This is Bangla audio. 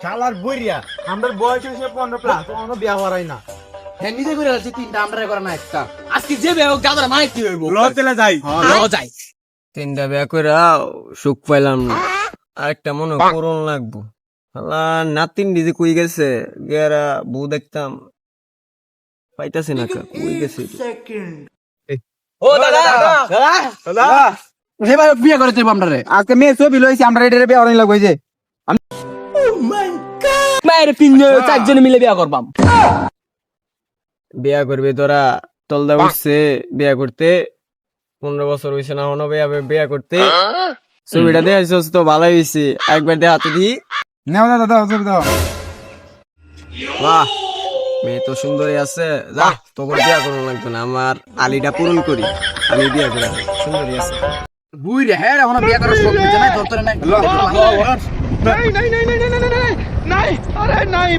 শালার বইরিয়া আমাদের বয়স হয়েছে 15 প্লাস আমরা বিয়া করাই না। হ্যাঁ নিজে করে আছে তিনটা আমরা করে না একটা আজকে যে বিয়ে হোক গাদার মাই কি হইব ল তেলে যাই। যাই তিনটা বিয়া কইরা সুখ পাইলাম না, আরেকটা মনে করুন লাগবো। শালা নাতিন দিদি কই গেছে, গেরা বউ দেখতাম পাইতাছি না, কই গেছে? ও দাদা দাদা হেবা বিয়ে করে দেব আমরা রে আজকে মেয়ে ছবি লইছি আমরা এটারে বিয়ে অনেক লাগবে যে মায়ের তিন চারজন মিলে বিয়ে করবাম। বিয়া করবি তোরা? তলদা উঠছে বিয়া করতে, 15 বছর হয়েছে না হনো বিয়া করতে। ছবিটা দেখাইছস তো ভালোই হয়েছে, একবার দেখাতে দি। নেও দাদা দাও ছবি দাও। বাহ, মেয়ে তো সুন্দরী আছে। যা, তোকে বিয়া করুন লাগতো না, আমার আলিটা পূরণ করি, আমি বিয়া করি। সুন্দরী আছে বুই রে হ্যাঁ এখন বিয়ে করার শখ হচ্ছে না তোর তোরে নাই নাই নাই নাই নাই নাই নাই নাই নাই আরে নাই